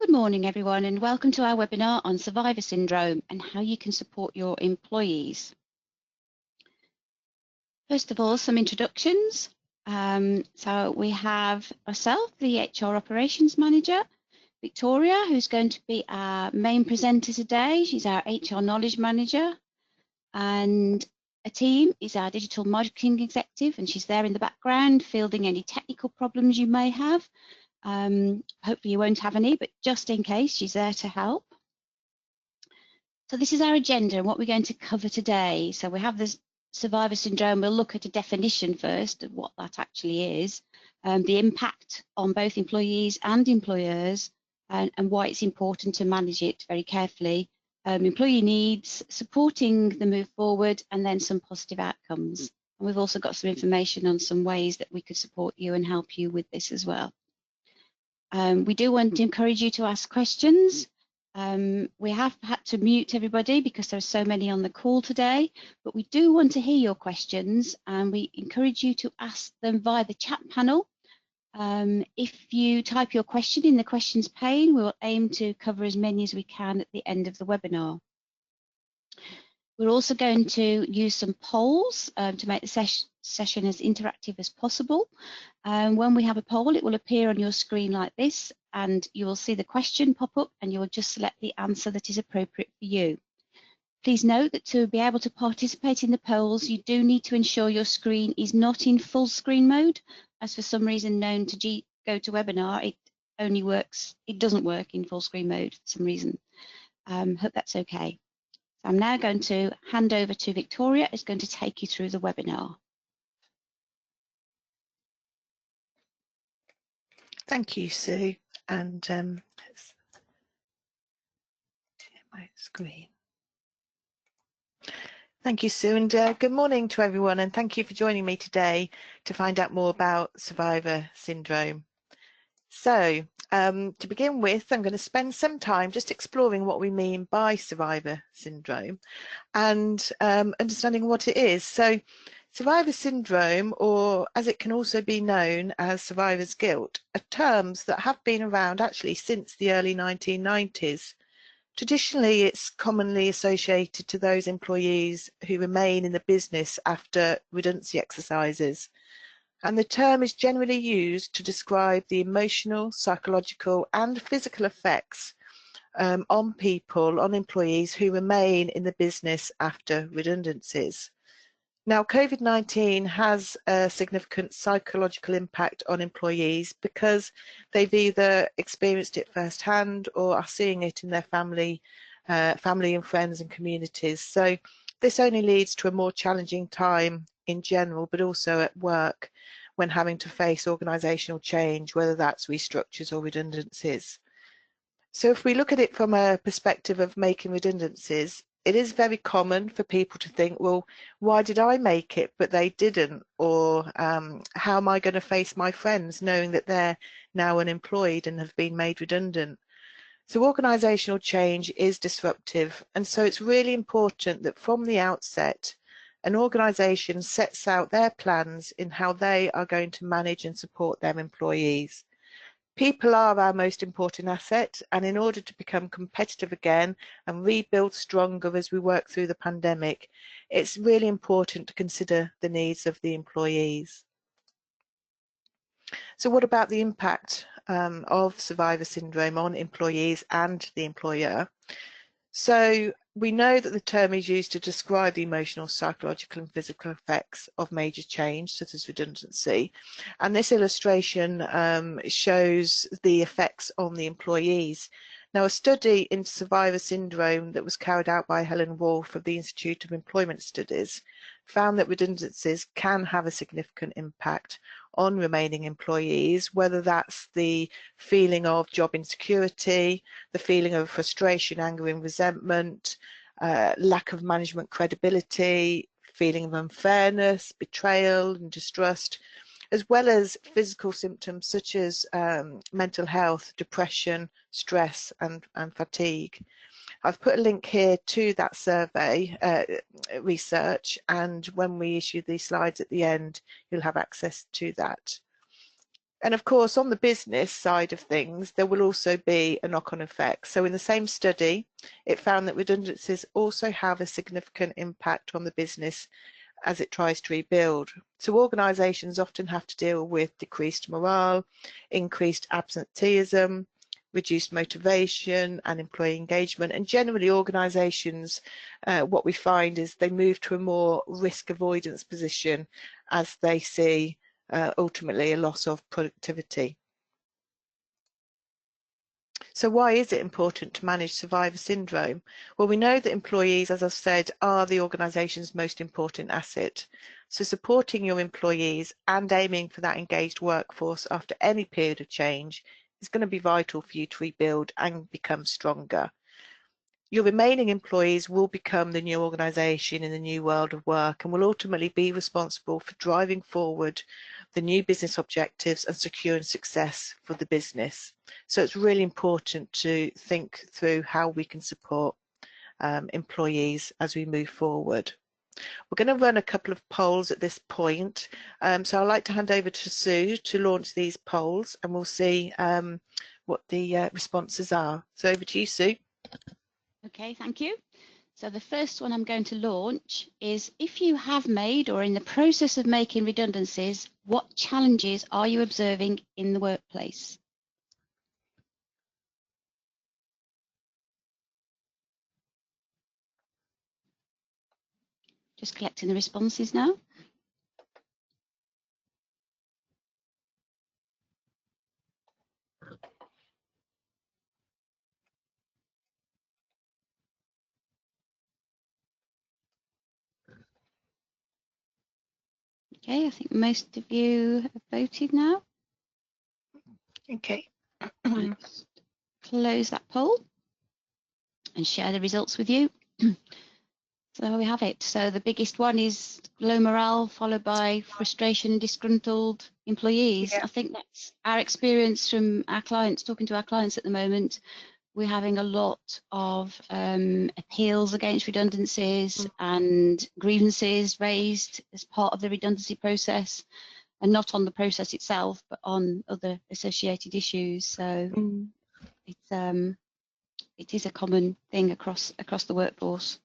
Good morning, everyone, and welcome to our webinar on survivor syndrome and how you can support your employees. First of all, some introductions. So we have myself, the HR Operations Manager, Victoria, who's going to be our main presenter today. She's our HR Knowledge Manager, and a team is our Digital Marketing Executive, and she's there in the background fielding any technical problems you may have. Hopefully you won't have any, but just in case, she's there to help. So this is our agenda and what we're going to cover today. So we have this survivor syndrome. We'll look at a definition first of what that actually is, the impact on both employees and employers, and why it's important to manage it very carefully. Employee needs, supporting the move forward, and then some positive outcomes. And we've also got some information on some ways that we could support you and help you with this as well. We do want to encourage you to ask questions. We have had to mute everybody because there are so many on the call today, but we do want to hear your questions, and we encourage you to ask them via the chat panel. If you type your question in the questions pane, we will aim to cover as many as we can at the end of the webinar. We're also going to use some polls to make the session as interactive as possible. When we have a poll, it will appear on your screen like this, and you will see the question pop up, and you will just select the answer that is appropriate for you. Please note that to be able to participate in the polls, you do need to ensure your screen is not in full screen mode, as for some reason known to GoToWebinar, it doesn't work in full screen mode for some reason. Hope that's okay. So I'm now going to hand over to Victoria, who's going to take you through the webinar. Thank you, Sue, and let's share my screen. Thank you, Sue, and good morning to everyone, and thank you for joining me today to find out more about survivor syndrome. So, to begin with, I'm going to spend some time just exploring what we mean by survivor syndrome and understanding what it is. So, survivor syndrome, or as it can also be known as survivor's guilt, are terms that have been around actually since the early 1990s. Traditionally, it's commonly associated to those employees who remain in the business after redundancy exercises. And the term is generally used to describe the emotional, psychological and physical effects on people, on employees who remain in the business after redundancies. Now, COVID-19 has a significant psychological impact on employees because they've either experienced it firsthand or are seeing it in their family and friends and communities. So this only leads to a more challenging time in general, but also at work when having to face organisational change, whether that's restructures or redundancies. So if we look at it from a perspective of making redundancies, it is very common for people to think, well, why did I make it but they didn't? Or how am I going to face my friends knowing that they're now unemployed and have been made redundant? So organisational change is disruptive, and so it's really important that from the outset an organisation sets out their plans in how they are going to manage and support their employees. People are our most important asset, and in order to become competitive again and rebuild stronger as we work through the pandemic, it's really important to consider the needs of the employees. So what about the impact of survivor syndrome on employees and the employer? So we know that the term is used to describe the emotional, psychological and physical effects of major change, such as redundancy. And this illustration shows the effects on the employees. Now, a study into survivor syndrome that was carried out by Helen Wolf of the Institute of Employment Studies found that redundancies can have a significant impact on remaining employees, whether that's the feeling of job insecurity, the feeling of frustration, anger and resentment, lack of management credibility, feeling of unfairness, betrayal and distrust, as well as physical symptoms such as mental health, depression, stress and fatigue. I've put a link here to that survey research, and when we issue these slides at the end, you'll have access to that. And of course, on the business side of things, there will also be a knock-on effect. So in the same study, it found that redundancies also have a significant impact on the business as it tries to rebuild. So organisations often have to deal with decreased morale, increased absenteeism, reduced motivation and employee engagement. And generally organisations, what we find is they move to a more risk avoidance position as they see ultimately a loss of productivity. So why is it important to manage survivor syndrome? Well, we know that employees, as I've said, are the organisation's most important asset. So supporting your employees and aiming for that engaged workforce after any period of change is going to be vital for you to rebuild and become stronger. Your remaining employees will become the new organisation in the new world of work and will ultimately be responsible for driving forward the new business objectives and securing success for the business. So it's really important to think through how we can support employees as we move forward. We're going to run a couple of polls at this point. So I'd like to hand over to Sue to launch these polls and we'll see what the responses are. So over to you, Sue. Okay, thank you. So the first one I'm going to launch is, if you have made or are in the process of making redundancies, what challenges are you observing in the workplace? Just collecting the responses now. Okay, I think most of you have voted now. Okay. Let's close that poll and share the results with you. So there we have it. So the biggest one is low morale, followed by frustration and disgruntled employees. Yeah. I think that's our experience from our clients, talking to our clients at the moment. We're having a lot of appeals against redundancies and grievances raised as part of the redundancy process, and not on the process itself, but on other associated issues. So it is a common thing across the workforce.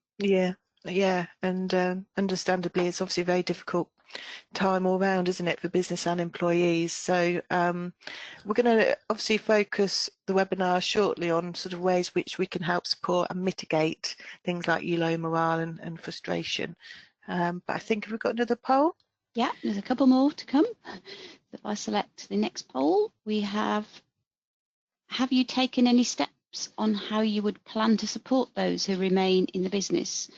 Yeah, and understandably, it's obviously a very difficult time all round, isn't it, for business and employees? So we're going to obviously focus the webinar shortly on sort of ways which we can help support and mitigate things like low morale and frustration. But I think we've got another poll. Yeah, there's a couple more to come. If I select the next poll, we have you taken any steps on how you would plan to support those who remain in the business?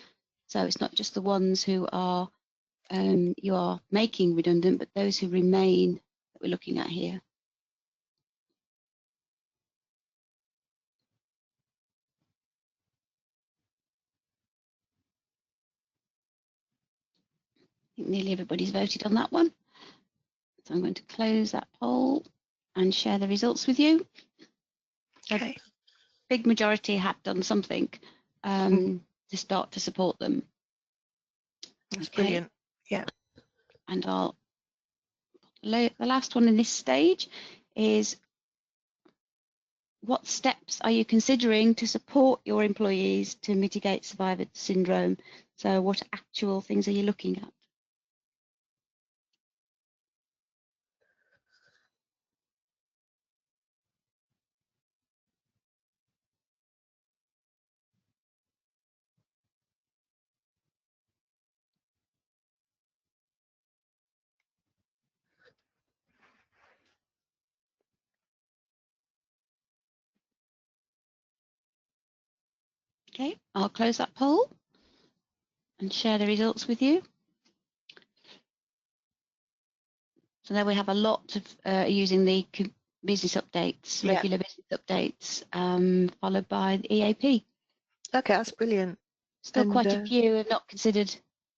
So it's not just the ones who are you are making redundant, but those who remain that we're looking at here. I think nearly everybody's voted on that one. So I'm going to close that poll and share the results with you. Okay. Big majority have done something to start to support them. That's brilliant. Yeah. And the last one in this stage is, what steps are you considering to support your employees to mitigate survivor syndrome? So what actual things are you looking at? Okay, I'll close that poll and share the results with you. So there we have a lot of using the business updates, regular business updates, followed by the EAP. Okay, that's brilliant. Still quite a few have not considered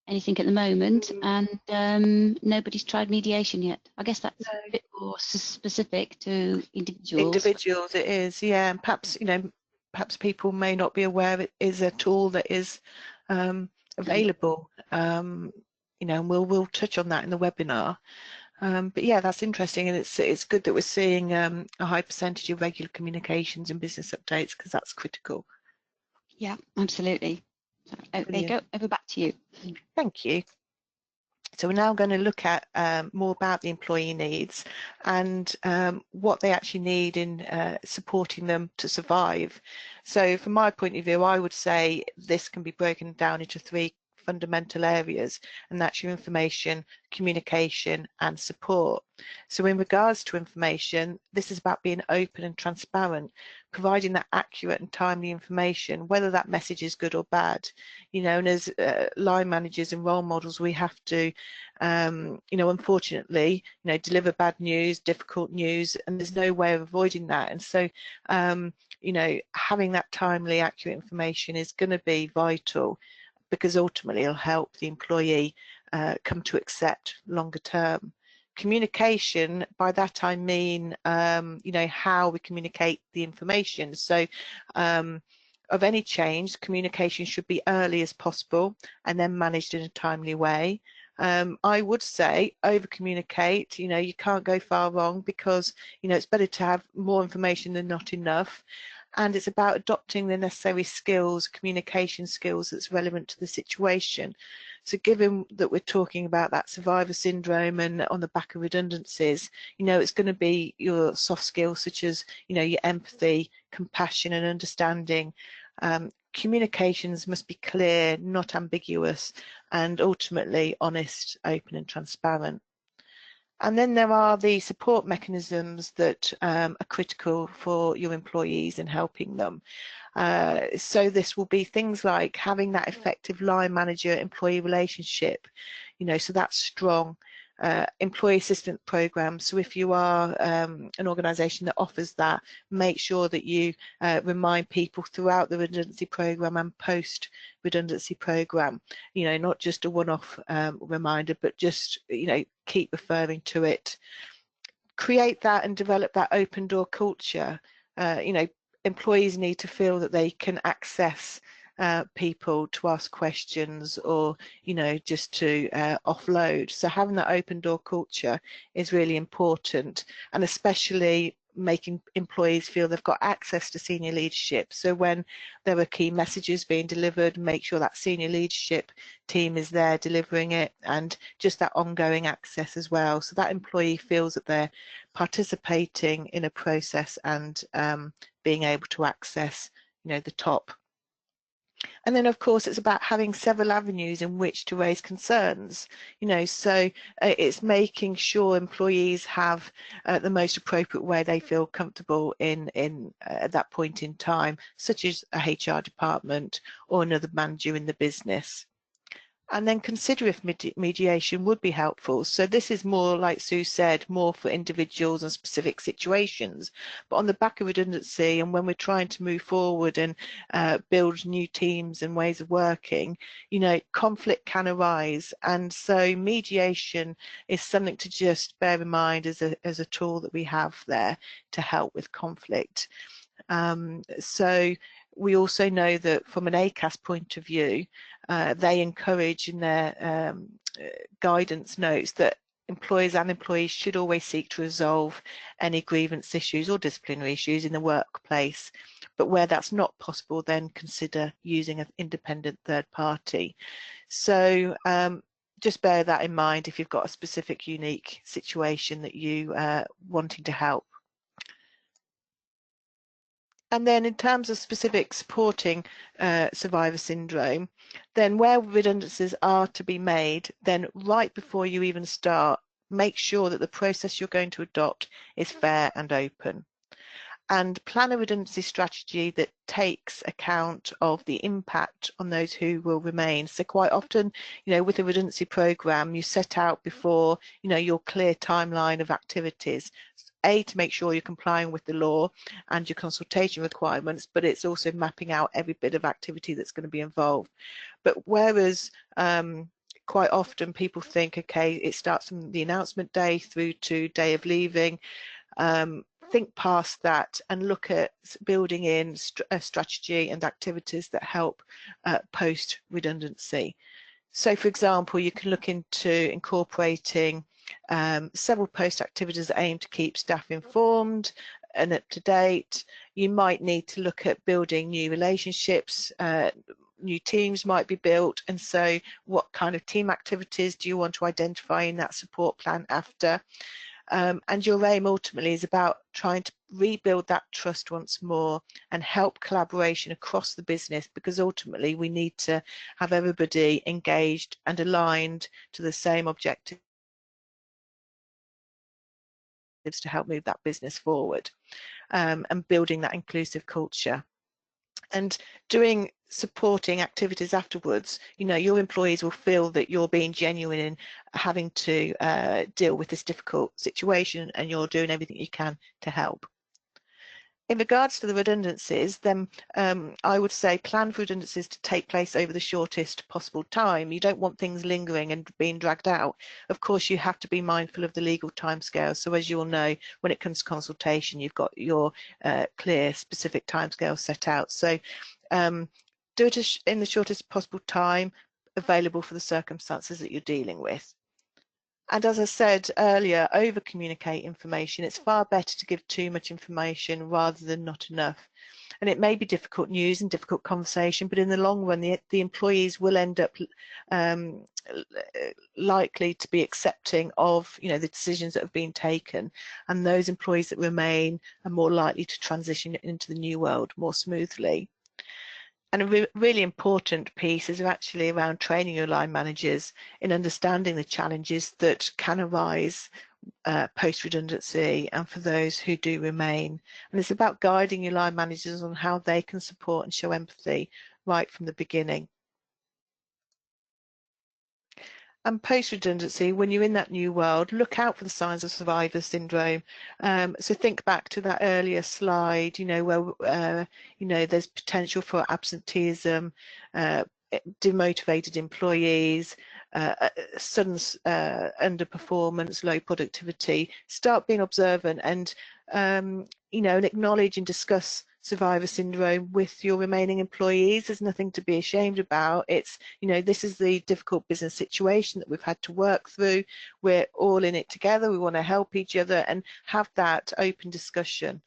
anything at the moment, and nobody's tried mediation yet. I guess that's a bit more specific to individuals. Individuals, it is, yeah, and perhaps perhaps people may not be aware it is a tool that is available. And we'll touch on that in the webinar. But yeah, that's interesting, and it's good that we're seeing a high percentage of regular communications and business updates, because that's critical. Yeah, absolutely. So, there you Brilliant. go. Over back to you. Thank you. So we're now going to look at more about the employee needs and what they actually need in supporting them to survive. So from my point of view, I would say this can be broken down into three fundamental areas, and that's your information, communication and support. So in regards to information, this is about being open and transparent, providing that accurate and timely information, whether that message is good or bad. You know, and as line managers and role models, we have to you know, unfortunately, you know, deliver bad news, difficult news, and there's no way of avoiding that. And so, you know, having that timely, accurate information is going to be vital, because ultimately it'll help the employee come to accept longer term. Communication, by that I mean, you know, how we communicate the information. So of any change, communication should be early as possible and then managed in a timely way. I would say over communicate, you know, you can't go far wrong, because, you know, it's better to have more information than not enough. And it's about adopting the necessary skills, communication skills that's relevant to the situation. So given that we're talking about that survivor syndrome and on the back of redundancies, you know, it's going to be your soft skills such as, you know, your empathy, compassion and understanding. Communications must be clear, not ambiguous, and ultimately honest, open and transparent. And then there are the support mechanisms that are critical for your employees and helping them. So this will be things like having that effective line manager employee relationship, you know, so that's strong. Employee assistance programs. So if you are an organisation that offers that, make sure that you remind people throughout the redundancy program and post redundancy program, you know, not just a one-off reminder, but just, you know, keep referring to it. Create that and develop that open door culture. You know, employees need to feel that they can access people to ask questions, or, you know, just to offload. So having that open door culture is really important, and especially making employees feel they've got access to senior leadership. So when there are key messages being delivered, make sure that senior leadership team is there delivering it, and just that ongoing access as well, so that employee feels that they're participating in a process and being able to access, you know, the top. And then of course it's about having several avenues in which to raise concerns, you know, so it's making sure employees have the most appropriate way they feel comfortable in at that point in time, such as a HR department or another manager in the business. And then consider if mediation would be helpful. So this is more, like Sue said, more for individuals and specific situations. But on the back of redundancy, and when we're trying to move forward and build new teams and ways of working, you know, conflict can arise. And so mediation is something to just bear in mind as a tool that we have there to help with conflict. So we also know that from an ACAS point of view, they encourage in their guidance notes that employers and employees should always seek to resolve any grievance issues or disciplinary issues in the workplace. But where that's not possible, then consider using an independent third party. So just bear that in mind if you've got a specific unique situation that you wanting to help. And then in terms of specific supporting survivor syndrome, then where redundancies are to be made, then right before you even start, make sure that the process you're going to adopt is fair and open. And plan a redundancy strategy that takes account of the impact on those who will remain. So quite often, you know, with a redundancy program, you set out before, you know, your clear timeline of activities. To make sure you're complying with the law and your consultation requirements, but it's also mapping out every bit of activity that's going to be involved. But whereas quite often people think, okay, it starts from the announcement day through to day of leaving, think past that and look at building in a strategy and activities that help post redundancy. So for example, you can look into incorporating several post activities that aim to keep staff informed and up to date. You might need to look at building new relationships, new teams might be built, and so what kind of team activities do you want to identify in that support plan after? And your aim ultimately is about trying to rebuild that trust once more and help collaboration across the business, because ultimately we need to have everybody engaged and aligned to the same objective to help move that business forward, and building that inclusive culture. And doing supporting activities afterwards, you know, your employees will feel that you're being genuine in having to deal with this difficult situation, and you're doing everything you can to help. In regards to the redundancies, then I would say plan for redundancies to take place over the shortest possible time. You don't want things lingering and being dragged out. Of course, you have to be mindful of the legal timescale. So as you'll know, when it comes to consultation, you've got your clear, specific timescale set out. So do it in the shortest possible time available for the circumstances that you're dealing with. And as I said earlier, over communicate information. It's far better to give too much information rather than not enough. And it may be difficult news and difficult conversation, but in the long run, the employees will end up likely to be accepting of, you know, the decisions that have been taken, and those employees that remain are more likely to transition into the new world more smoothly. And a really important piece is actually around training your line managers in understanding the challenges that can arise post-redundancy and for those who do remain. And it's about guiding your line managers on how they can support and show empathy right from the beginning. And post-redundancy, when you're in that new world, look out for the signs of survivor syndrome. So think back to that earlier slide, you know, where, you know, there's potential for absenteeism, demotivated employees, sudden underperformance, low productivity. Start being observant and, you know, and acknowledge and discuss survivor syndrome with your remaining employees. There's nothing to be ashamed about. It's, you know, this is the difficult business situation that we've had to work through. We're all in it together. We want to help each other and have that open discussion.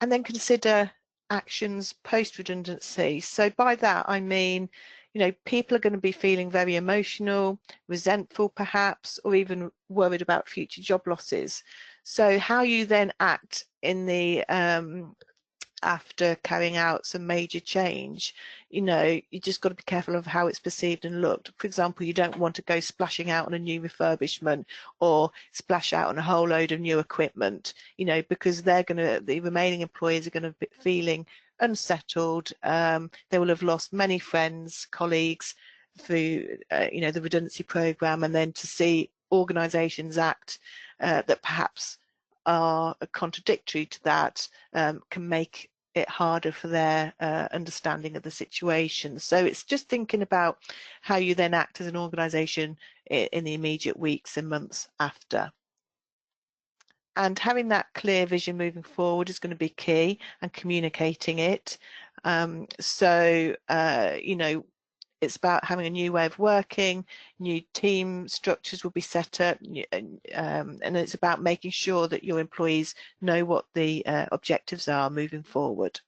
And then consider actions post-redundancy. So by that, I mean, you know, people are going to be feeling very emotional, resentful perhaps, or even worried about future job losses. So how you then act in the after carrying out some major change, you know, you just got to be careful of how it's perceived and looked. For example, you don't want to go splashing out on a new refurbishment or splash out on a whole load of new equipment, you know, because they're going to, the remaining employees are going to be feeling unsettled. They will have lost many friends, colleagues through, you know, the redundancy program, and then to see organisations act that perhaps are contradictory to that can make it harder for their understanding of the situation. So it's just thinking about how you then act as an organisation in the immediate weeks and months after. And having that clear vision moving forward is going to be key, and communicating it. So, you know, it's about having a new way of working, new team structures will be set up, and it's about making sure that your employees know what the objectives are moving forward.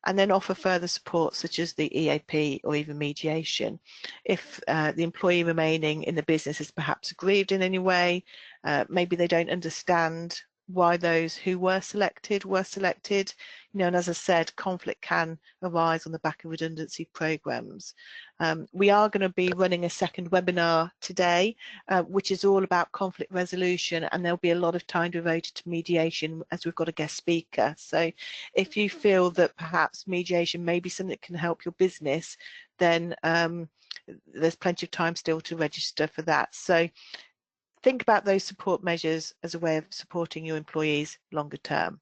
And then offer further support such as the EAP or even mediation. If the employee remaining in the business is perhaps aggrieved in any way, maybe they don't understand why those who were selected, you know, and as I said, conflict can arise on the back of redundancy programs. We are going to be running a second webinar today, which is all about conflict resolution, and there'll be a lot of time devoted to mediation as we've got a guest speaker. So if you feel that perhaps mediation may be something that can help your business, then there's plenty of time still to register for that. So think about those support measures as a way of supporting your employees longer term.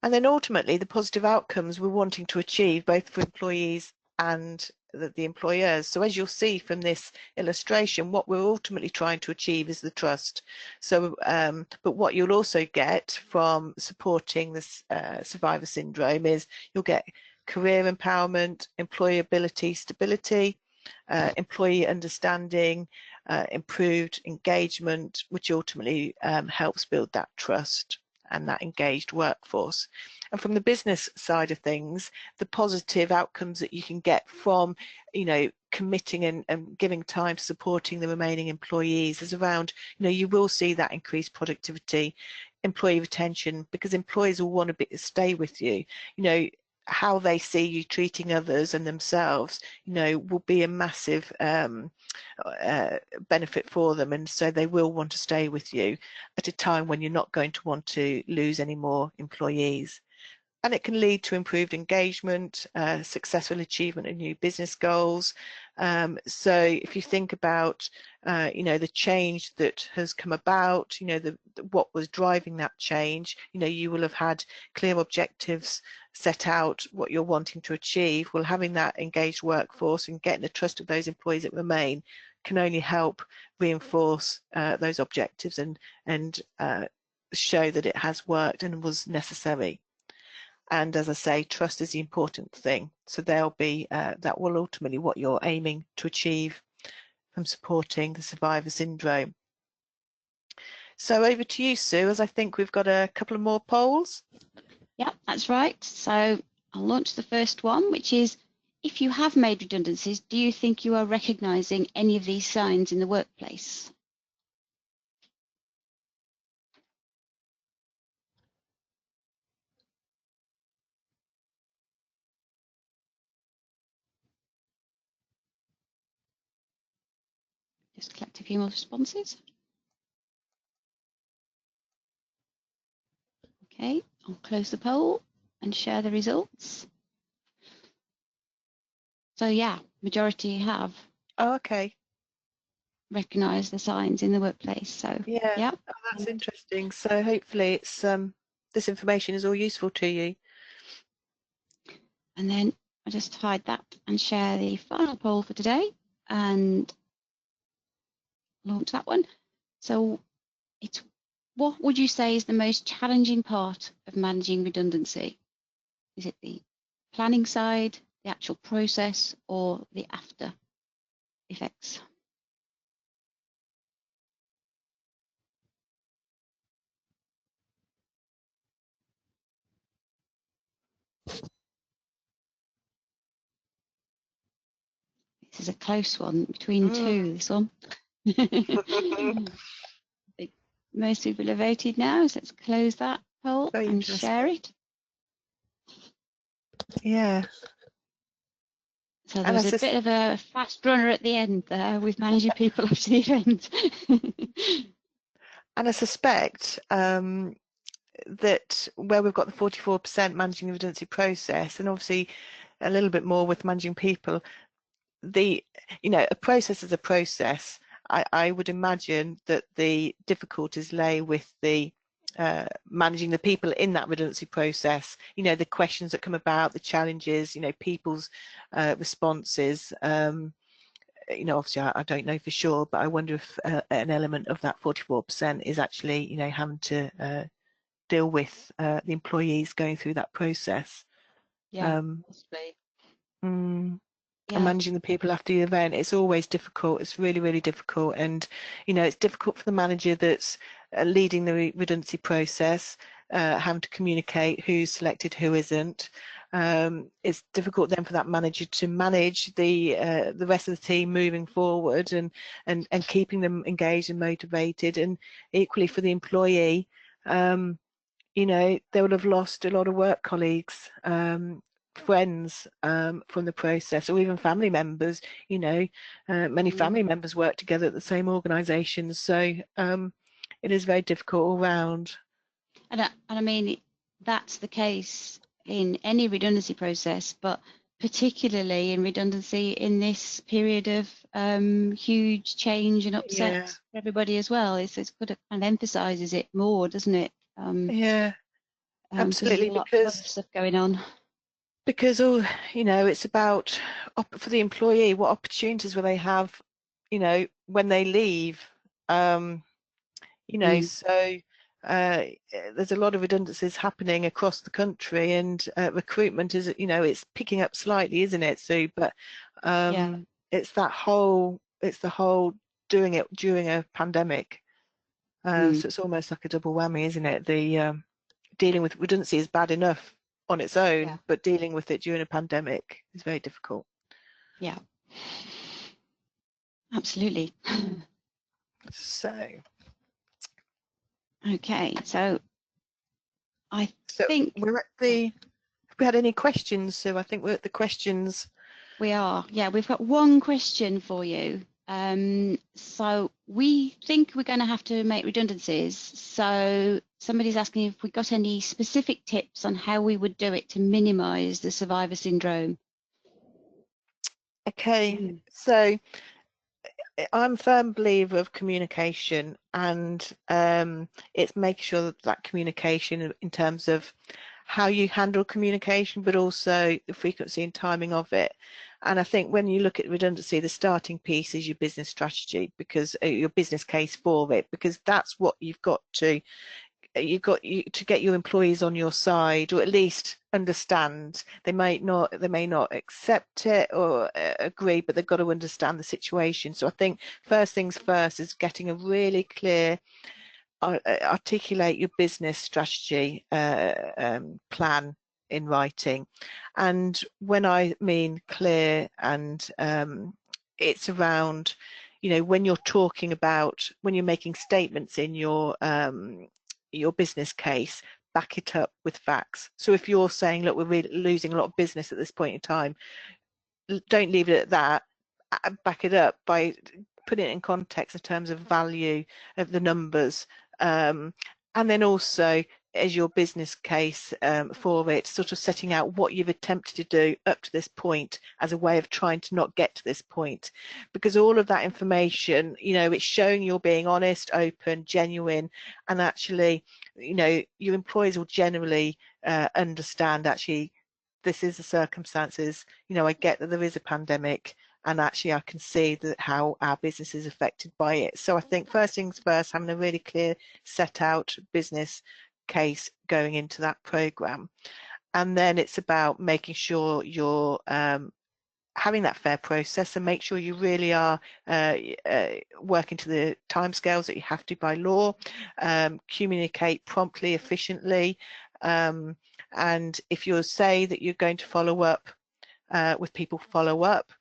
And then ultimately the positive outcomes we're wanting to achieve both for employees and the employers. So as you'll see from this illustration, what we're ultimately trying to achieve is the trust. So, but what you'll also get from supporting this survivor syndrome is you'll get career empowerment, employability, stability, employee understanding, improved engagement, which ultimately helps build that trust and that engaged workforce. And from the business side of things, the positive outcomes that you can get from, committing and giving time to supporting the remaining employees is around, you will see that increased productivity, employee retention, because employees will want to stay with you. How they see you treating others and themselves, will be a massive benefit for them, and so they will want to stay with you at a time when you're not going to want to lose any more employees. And it can lead to improved engagement, successful achievement of new business goals. So if you think about, the change that has come about, what was driving that change, you will have had clear objectives set out, what you're wanting to achieve. Well, having that engaged workforce and getting the trust of those employees that remain can only help reinforce those objectives and show that it has worked and was necessary. And as I say, trust is the important thing. So there'll be that will ultimately what you're aiming to achieve from supporting the survivor syndrome. So over to you, Sue, as I think we've got a couple of more polls. Yeah, that's right. So I'll launch the first one, which is, if you have made redundancies, do you think you are recognising any of these signs in the workplace? Just collect a few more responses. Okay, I'll close the poll and share the results. So yeah, majority have Okay. recognised the signs in the workplace. So Yeah, oh, that's interesting. So hopefully it's this information is all useful to you. And then I'll just hide that and share the final poll for today and launch that one. So it's, what would you say is the most challenging part of managing redundancy? Is it the planning side, the actual process, or the after effects? This is a close one between two, this one. Most people have voted now, so let's close that poll and share it. Yeah. So there was a bit of a fast runner at the end there with managing people after the event. And I suspect that where we've got the 44% managing the redundancy process, and obviously a little bit more with managing people, a process is a process. I would imagine that the difficulties lay with the managing the people in that redundancy process, the questions that come about, the challenges, people's responses. Obviously I don't know for sure, but I wonder if an element of that 44% is actually, having to deal with the employees going through that process. Yeah, possibly. And managing the people after the event, it's always difficult. It's really, really difficult. And, it's difficult for the manager that's leading the redundancy process, having to communicate who's selected, who isn't. It's difficult then for that manager to manage the rest of the team moving forward and keeping them engaged and motivated. And equally for the employee, they would have lost a lot of work colleagues, friends from the process, or even family members. Many family members work together at the same organisations, so it is very difficult all round. And I mean, that's the case in any redundancy process, but particularly in redundancy in this period of huge change and upset for everybody as well. It's good, it kind of emphasises it more, doesn't it? Yeah, absolutely, because there's a lot of stuff going on. Because it's about, for the employee, what opportunities will they have, when they leave. So there's a lot of redundancies happening across the country, and recruitment is, it's picking up slightly, isn't it, Sue? But it's the whole doing it during a pandemic. So it's almost like a double whammy, isn't it? The dealing with redundancy is bad enough on its own, Yeah. but dealing with it during a pandemic is very difficult. Yeah. Absolutely. So, Okay, so I so think we're at the. Have we had any questions? So I think we're at the questions. we are. Yeah, we've got one question for you. So we think we're going to have to make redundancies. So somebody's asking if we got any specific tips on how we would do it to minimise the survivor syndrome. Okay, so I'm a firm believer of communication, and it's making sure that that communication in terms of how you handle communication, but also the frequency and timing of it. And I think when you look at redundancy, the starting piece is your business strategy, because your business case for it, because that's what you've got to get your employees on your side, or at least understand. They may not accept it or agree, but they've got to understand the situation. So I think first things first is getting a really clear, articulate your business strategy plan in writing. And when I mean clear, and it's around, when you're talking about, when you're making statements in your business case, back it up with facts. So if you're saying, look, we're really losing a lot of business at this point in time, don't leave it at that. Back it up by putting it in context in terms of value of the numbers, and then also as your business case for it, sort of setting out what you've attempted to do up to this point as a way of trying to not get to this point. Because all of that information, it's showing you're being honest, open, genuine, and actually, your employees will generally understand, actually, this is the circumstances. I get that there is a pandemic, and actually I can see that how our business is affected by it. So I think first things first, having a really clear set out business case going into that program. And then it's about making sure you're having that fair process, and make sure you really are working to the timescales that you have to by law, communicate promptly, efficiently, and if you say that you're going to follow up with people, follow up.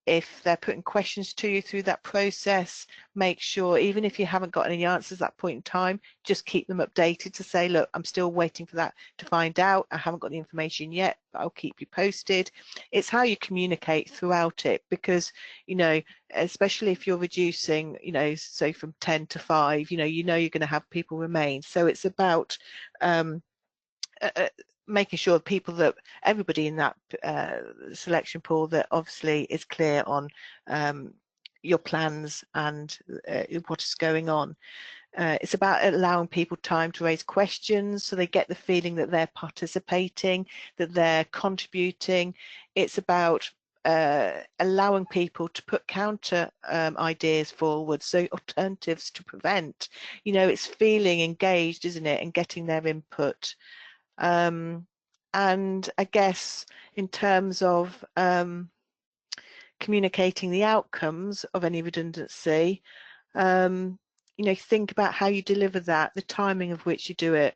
If they're putting questions to you through that process, make sure, even if you haven't got any answers at that point in time, just keep them updated to say, look, I'm still waiting for that to find out. I haven't got the information yet, but I'll keep you posted. It's how you communicate throughout it, because, especially if you're reducing, so from 10 to 5, you're going to have people remain. So it's about making sure people, that everybody in that selection pool, that obviously is clear on your plans and what is going on. It's about allowing people time to raise questions, so they get the feeling that they're participating, that they're contributing. It's about allowing people to put counter ideas forward, so alternatives to prevent. It's feeling engaged, isn't it, and getting their input. And I guess in terms of communicating the outcomes of any redundancy, think about how you deliver that, the timing of which you do it,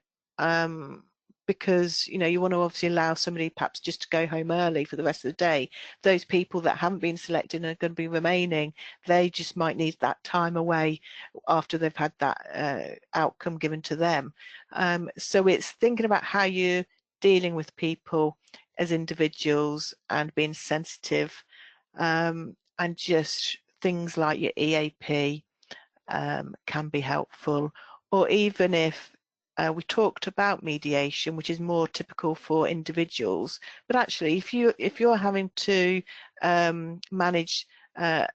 because you want to obviously allow somebody perhaps just to go home early for the rest of the day. Those people that haven't been selected and are going to be remaining, they just might need that time away after they've had that outcome given to them. So it's thinking about how you're dealing with people as individuals and being sensitive, and just things like your EAP can be helpful. Or even if we talked about mediation, which is more typical for individuals, but actually if you're having to manage a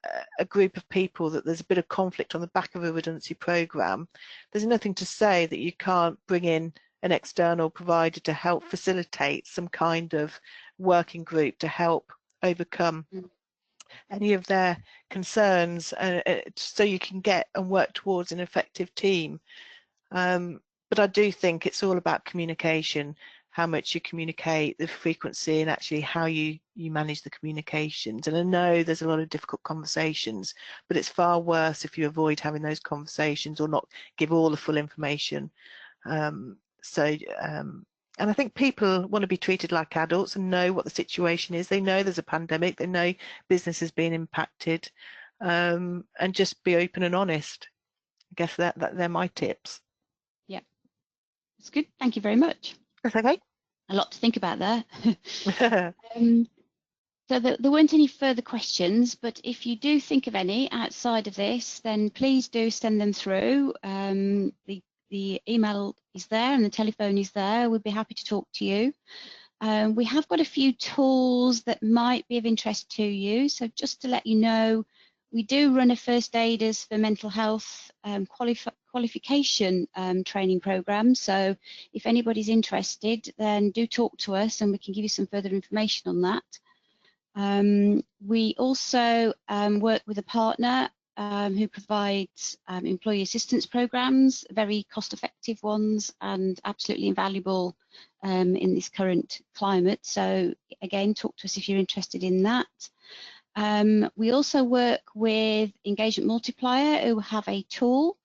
group of people, that there's a bit of conflict on the back of a redundancy program, there's nothing to say that you can't bring in an external provider to help facilitate some kind of working group to help overcome any of their concerns, so you can get and work towards an effective team. But I do think it's all about communication, how much you communicate, the frequency, and actually how you manage the communications. And I know there's a lot of difficult conversations, but it's far worse if you avoid having those conversations or not give all the full information. And I think people want to be treated like adults and know what the situation is. They know there's a pandemic, they know business has been impacted, and just be open and honest. I guess that they're my tips. Yeah, that's good. Thank you very much. That's okay. A lot to think about there. So there weren't any further questions, but if you do think of any outside of this, then please do send them through. The email is there and the telephone is there. We'd be happy to talk to you. We have got a few tools that might be of interest to you. So just to let you know, we do run a first aiders for mental health qualification training program. So if anybody's interested, then do talk to us and we can give you some further information on that. We also work with a partner who provides employee assistance programs, very cost-effective ones and absolutely invaluable in this current climate. So again, talk to us if you're interested in that. We also work with Engagement Multiplier, who have a tool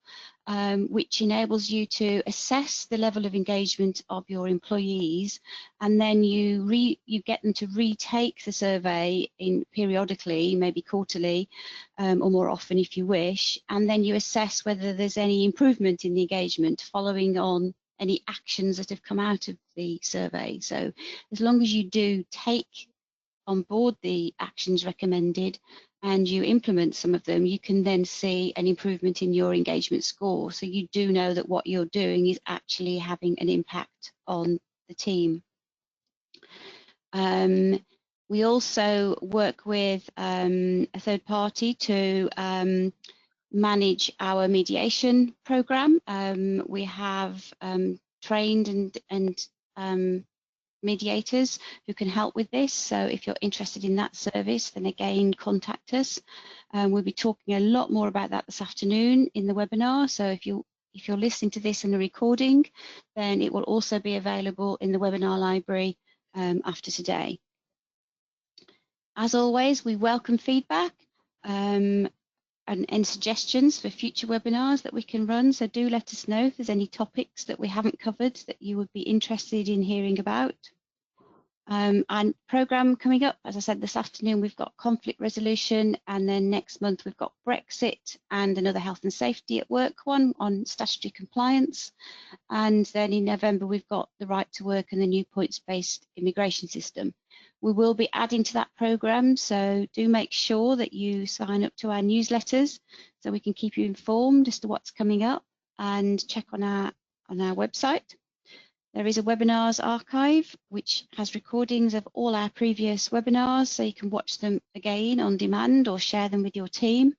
which enables you to assess the level of engagement of your employees, and then you get them to retake the survey periodically, maybe quarterly or more often if you wish, and then you assess whether there's any improvement in the engagement following on any actions that have come out of the survey. So as long as you do take on board the actions recommended and you implement some of them, you can then see an improvement in your engagement score. So you do know that what you're doing is actually having an impact on the team. We also work with a third party to manage our mediation program. We have trained and mediators who can help with this. So if you're interested in that service, then again, contact us. We'll be talking a lot more about that this afternoon in the webinar. So if you're listening to this in the recording, then it will also be available in the webinar library after today. As always, we welcome feedback and suggestions for future webinars that we can run. So do let us know if there's any topics that we haven't covered that you would be interested in hearing about. And program coming up, as I said, this afternoon we've got conflict resolution, and then next month we've got Brexit and another health and safety at work one on statutory compliance, and then in November we've got the right to work and the new points-based immigration system. We will be adding to that program, so do make sure that you sign up to our newsletters so we can keep you informed as to what's coming up, and check on our website. There is a webinars archive which has recordings of all our previous webinars, so you can watch them again on demand or share them with your team.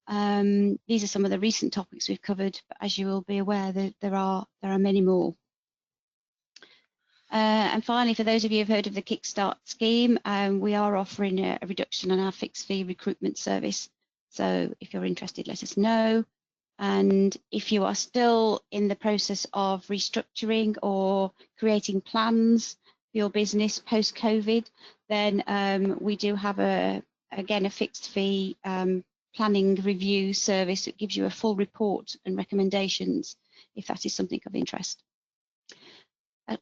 These are some of the recent topics we've covered, but as you will be aware, there are many more. And finally, for those of you who've heard of the Kickstart scheme, we are offering a reduction on our fixed fee recruitment service. So if you're interested, let us know. And if you are still in the process of restructuring or creating plans for your business post-COVID, then we do have again a fixed fee planning review service that gives you a full report and recommendations if that is something of interest.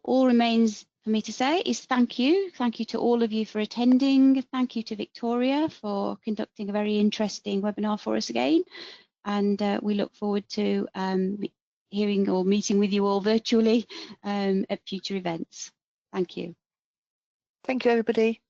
All remains for me to say is thank you. Thank you to all of you for attending. Thank you to Victoria for conducting a very interesting webinar for us again. And we look forward to hearing or meeting with you all virtually at future events. Thank you. Thank you, everybody.